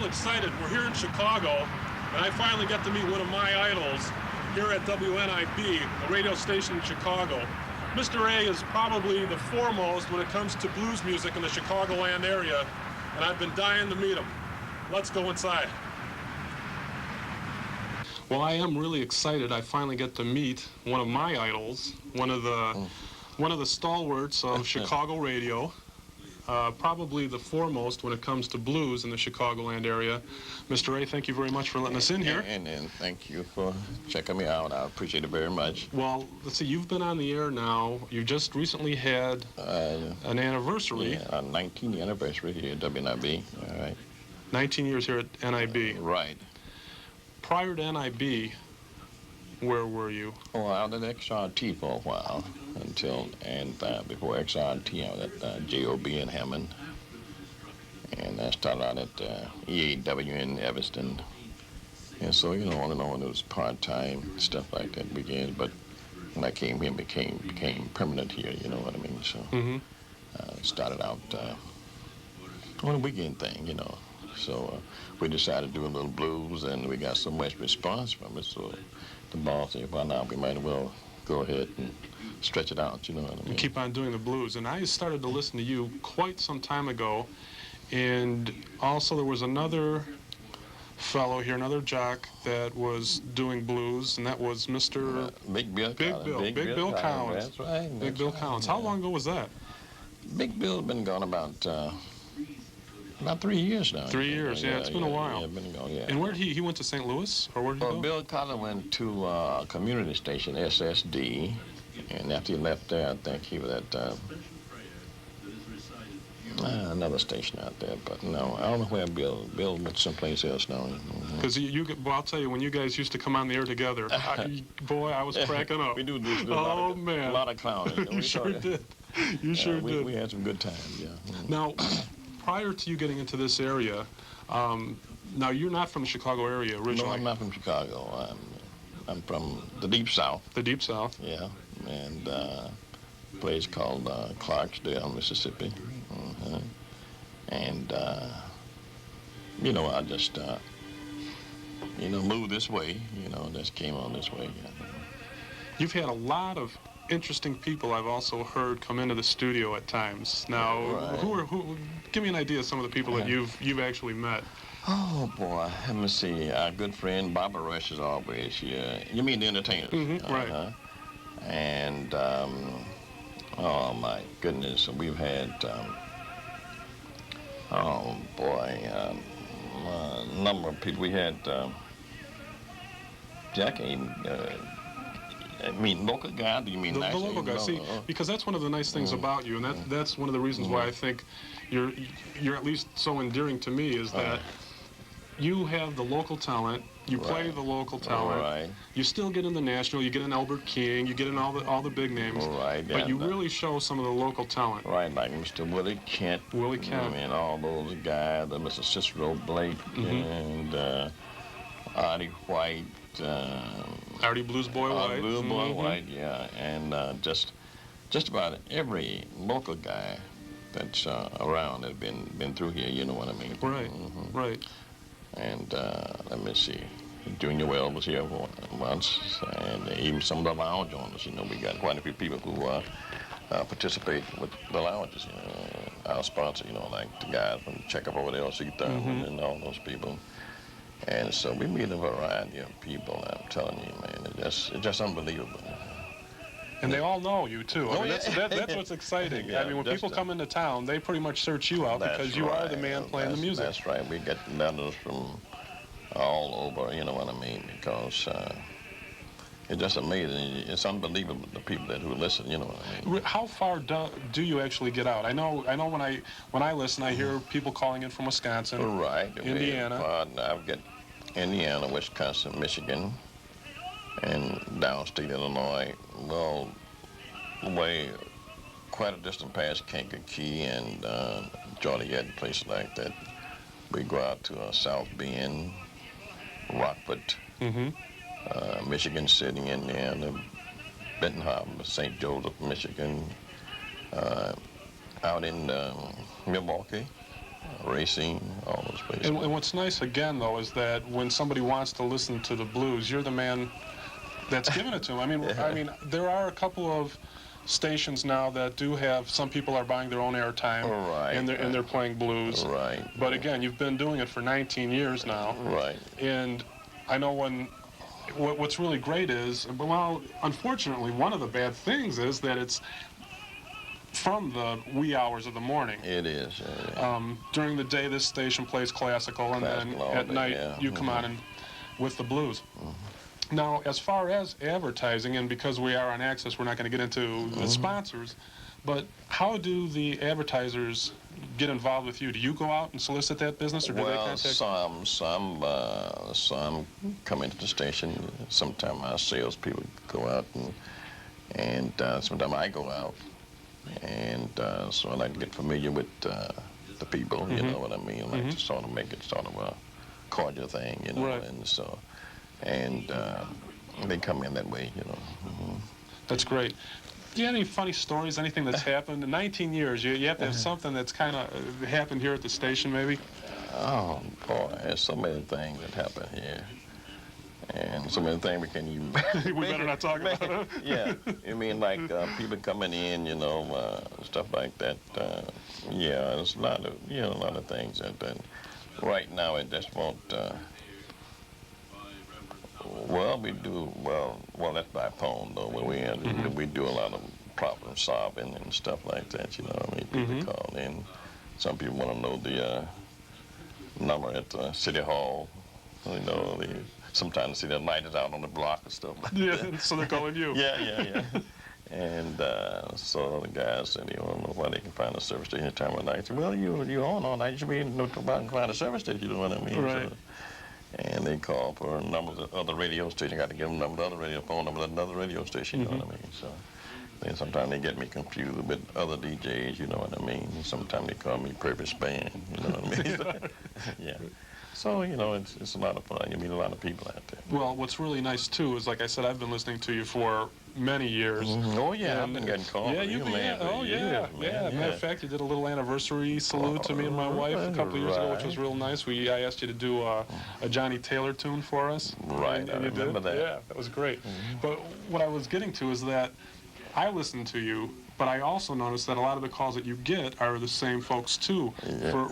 excited. We're here in Chicago, and I finally get to meet one of my idols here at WNIB, a radio station in Chicago. Mr. A is probably the foremost when it comes to blues music in the Chicagoland area, and I've been dying to meet him. Let's go inside. Well, I am really excited. I finally get to meet one of my idols, one of the stalwarts of Chicago radio. Probably the foremost when it comes to blues in the Chicagoland area. Mr. A, thank you very much for letting us in here. And thank you for checking me out. I appreciate it very much. Well, let's see, you've been on the air now. You just recently had an anniversary. Yeah, our 19th anniversary here at WNIB. All right. 19 years here at NIB. Right. Prior to NIB, where were you? Oh, I was at XRT for a while before XRT, I was at JOB in Hammond. And I started out at EAW in Evanston. And so, on and on, it was part-time, stuff like that began. But when I came here, became permanent here, you know what I mean? So started out on a weekend thing, So we decided to do a little blues, and we got so much response from it. So the boss said, well, now we might as well go ahead and stretch it out, you know what I mean? And keep on doing the blues. And I started to listen to you quite some time ago. And also there was another fellow here, another jock that was doing blues, and that was Mr. Big Bill Collins. That's right. Big Bill Collins. How long ago was that? Big Bill's been gone about 3 years now. 3 years, yeah, it's been a while. Yeah, been gone, yeah. And where did he went to St. Louis, or where did he go? Bill Collins went to a community station, SSD, and after he left there, I think he was at another station out there, but no, I don't know where Bill went someplace else now. Because well, I'll tell you, when you guys used to come on the air together, boy, I was cracking up. We do man. A lot of clowning. You sure did. You sure did. We had some good times, yeah. Now, prior to you getting into this area, now you're not from the Chicago area originally. No, I'm not from Chicago. I'm from the Deep South. The Deep South? Yeah, and a place called Clarksdale, Mississippi. And, I just, moved this way, just came on this way. Yeah. You've had a lot of interesting people I've also heard come into the studio at times. Now, who? Give me an idea of some of the people that you've actually met. Oh boy, let me see. Our good friend Barbara Rush is always here. You mean the entertainers? Right. And oh my goodness, we've had a number of people. We had Jack. I mean, local guy? Do you mean the local guy? See, because that's one of the nice things about you, and that's one of the reasons why I think you're at least so endearing to me, is that you have the local talent, you play the local talent, you still get in the national, you get in Albert King, you get in all the big names, but you really show some of the local talent. Right, like Mr. Willie Kent. Willie Kent. I mean, all those guys, Mr. Cicero Blake, and Artie White. Artie Blues Boy White. Blues Boy White, yeah, and just about every local guy that's around has been through here. You know what I mean? Right, right. And let me see, Junior Wells was here once, and even some of the lounge owners. We got quite a few people who participate with the lounges. Our sponsor, like the guys from Checkup over there, LC Thurman, and all those people. And so we meet a variety of people. I'm telling you, man, it's just unbelievable. And they all know you too. I mean, that's what's exciting. Yeah, I mean, when people come into town, they pretty much search you out because you are the man playing the music. That's right. We get letters from all over. You know what I mean? Because it's just amazing. It's unbelievable the people who listen. You know what I mean? How far do you actually get out? I know. When I listen, I hear people calling in from Wisconsin, Indiana. I've got Indiana, Wisconsin, Michigan, and downstate Illinois. Well, way quite a distance past Kankakee and Joliet, places like that. We go out to South Bend, Rockford, Michigan City, Indiana, Benton Harbor, St. Joseph, Michigan, out in Milwaukee, Racing, all those places. And what's nice, again, though, is that when somebody wants to listen to the blues, you're the man that's giving it to them. I mean, there are a couple of stations now that do have, some people are buying their own airtime, Right, and they're playing blues. Right. But again, you've been doing it for 19 years now. Right. And I know what's really great is, well, unfortunately, one of the bad things is that it's from the wee hours of the morning. It is. During the day, this station plays classical, and then at night you come on and with the blues. Now, as far as advertising, and because we are on Access, we're not going to get into the sponsors, but how do the advertisers get involved with you? Do you go out and solicit that business, or do they contact you? Some come into the station. Sometimes our salespeople go out, and sometimes I go out, and so I like to get familiar with the people. You know what I mean? Like to sort of make it sort of a cordial thing, you know, and so. And they come in that way, you know. That's great. Do you have any funny stories, anything that's happened? In 19 years, you have to have something that's kind of happened here at the station, maybe? Oh, boy, there's so many things that happen here. And so many things we can't even... We better not talk about it. Yeah, I mean, like people coming in, you know, stuff like that. Yeah, there's a lot of things that right now it just won't... Well, we do, well, that's by phone, though, where we do a lot of problem solving and stuff like that, you know what I mean? People call in. Some people want to know the number at the City Hall, you know, sometimes the city light is out on the block and stuff like that. Yeah, so they're calling you. Yeah. And so the guys said, you don't know why they can find a service station at time of night. I said, well, you're on all night, you should be able to find a service station, you know what I mean? Right. So, and they call for numbers of other radio station. Got to give them number of the other phone number of another radio station. You know what I mean? So then sometimes they get me confused with other DJs. You know what I mean? Sometimes they call me Purpose Band. You know what I mean? Yeah. So you know, it's a lot of fun. You meet a lot of people out there. Well, what's really nice too is, like I said, I've been listening to you for many years. Oh yeah, I've been getting called. Yeah, you've been. Matter of fact, you did a little anniversary salute to me and my wife a couple of years ago, which was real nice. I asked you to do a Johnny Taylor tune for us. Right, and you remember did. that. Yeah, that was great. But what I was getting to is that I listen to you, but I also noticed that a lot of the calls that you get are the same folks too,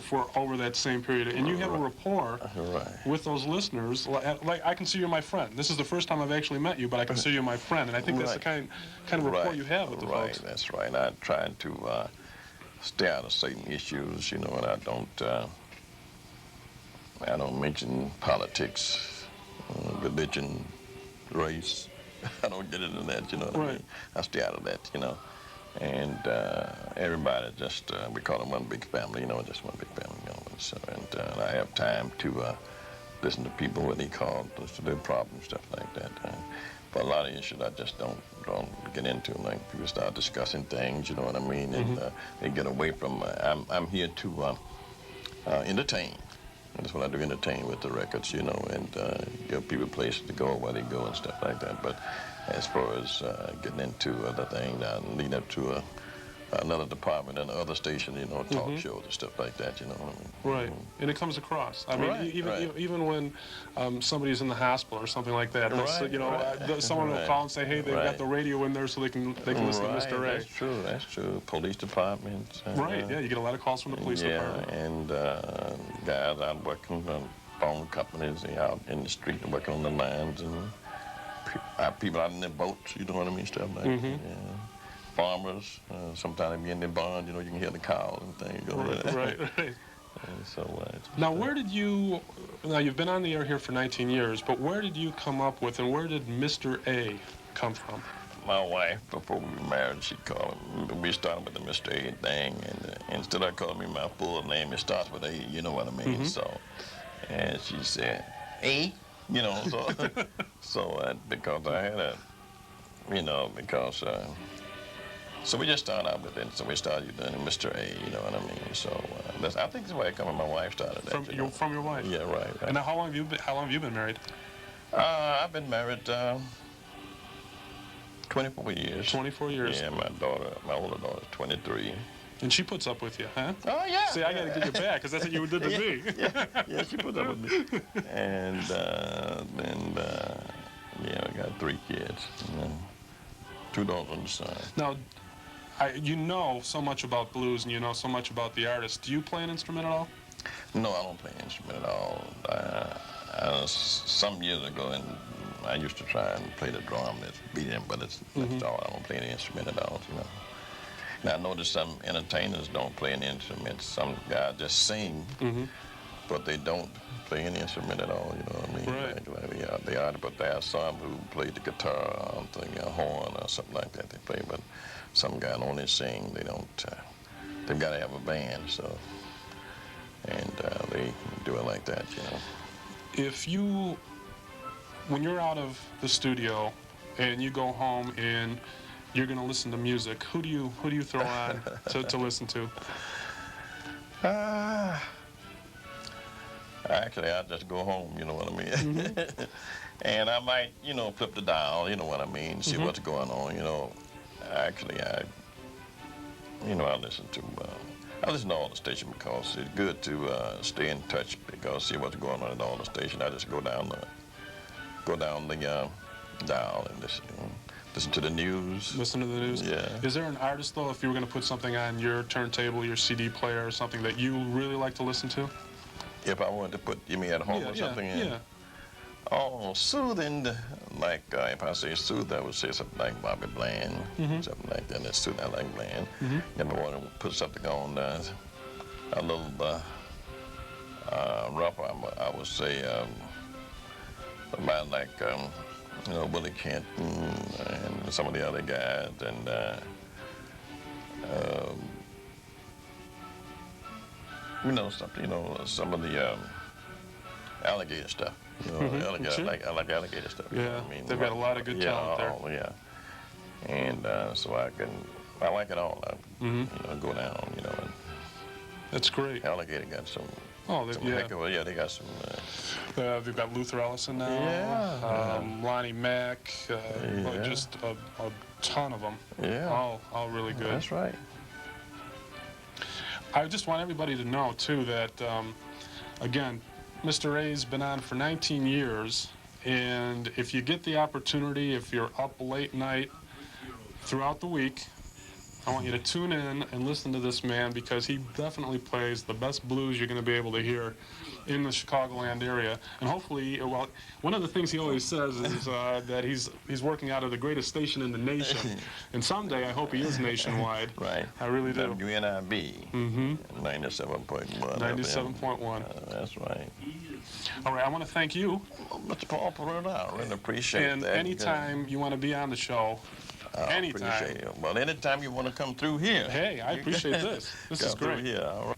for over that same period. And you have a rapport with those listeners. Like I consider you my friend. This is the first time I've actually met you, but I consider you my friend, and I think that's the kind of rapport you have with the folks. Right, that's right. I try to stay out of certain issues, you know, and I don't mention politics, religion, race. I don't get into that, you know what I mean? I stay out of that, you know. And everybody just, we call them one big family, you know, just one big family, you know. So, and I have time to listen to people when they call to their problems, stuff like that. But a lot of issues I just don't get into. Like people start discussing things, you know what I mean? And they get away from, I'm here to entertain. That's what I do, entertain with the records, you know, and give people places to go where they go and stuff like that. But as far as getting into other things, I lead up to another department and another station, you know, talk shows and stuff like that, you know what I mean? Right, and it comes across. I mean, even when somebody's in the hospital or something like that, you know, someone will call and say, hey, they've got the radio in there so they can listen to Mr. A. That's true. Police departments. Yeah, you get a lot of calls from the police department. And guys out working on phone companies, they out in the street and working on the lines, and people out in their boats, you know what I mean, stuff like that. Yeah. Farmers, sometimes they be in their barn, you know, you can hear the cows and things. Right. And so, now, where did you, now you've been on the air here for 19 years, but where did you come up with, and where did Mr. A come from? My wife, before we were married, she called me, we started with the Mr. A thing, and instead of calling me my full name, it starts with A, you know what I mean? So, and she said, A, you know, so, because I had a, you know, so we just started out with it. So we started doing Mr. A, you know what I mean? So I think that's why my wife started that. From your wife? Yeah, right. And now, how long have you been married? I've been married 24 years. 24 years. Yeah, my older daughter is 23. And she puts up with you, huh? Oh, yeah. See, I got to give you back, because that's what you did to me. Yeah, she put up with me. And then, yeah, we got 3 kids. You know, 2 daughters on the side. Now, you know so much about blues, and you know so much about the artist. Do you play an instrument at all? No, I don't play an instrument at all. Some years ago, and I used to try and play the drum, that's beating, but that's all. I don't play any instrument at all, you know. Now, I noticed some entertainers don't play an instrument. Some guys just sing, but they don't play any instrument at all, you know what I mean? Right. Like, they are, but there are some who play the guitar, a horn or something like that they play, but some guys only sing. They don't, they've got to have a band, so, and they do it like that, you know. If you, when you're out of the studio and you go home and you're going to listen to music, who do you throw on to listen to? Actually, I just go home, you know what I mean? And I might, you know, flip the dial, you know what I mean, see what's going on, you know. Actually, I listen to all the stations because it's good to stay in touch, because see what's going on at all the stations. I just go down the dial and listen to the news. Listen to the news? Yeah. Is there an artist, though, if you were going to put something on your turntable, your CD player or something that you really like to listen to? If I wanted to put, you mean at home or something in? Yeah. Oh, soothing, like if I say soothe, I would say something like Bobby Bland, something like that. That's soothing, I like Bland. If I want to put something on a little rough, I would say about like, you know, Willie Kent and some of the other guys, and you know, something, you know, some of the alligator stuff. You know, alligator, Sure. I like alligator stuff. Yeah, You know what I mean? they've got a lot of good talent there. Oh, yeah. And so I like it all. You know, go down, you know. And That's great. alligator got some. Oh, Yeah, they got some. they've got Luther Ellison now. Yeah. Lonnie Mack. Just a ton of them. Yeah. All really good. That's right. I just want everybody to know, too, that, again, Mr. A's been on for 19 years, and if you get the opportunity, if you're up late night throughout the week, I want you to tune in and listen to this man, because he definitely plays the best blues you're going to be able to hear in the Chicagoland area. And hopefully, well, one of the things he always says is that he's working out of the greatest station in the nation. And someday I hope he is nationwide. Right. I really do. WNIB. 97.1. 97.1. That's right. All right, I want to thank you. Mr. Paul Parello, I really appreciate And that. anytime you want to be on the show, I anytime. appreciate it. Well, anytime you want to come through here. Hey, I appreciate this. This is Come through great. here. All right.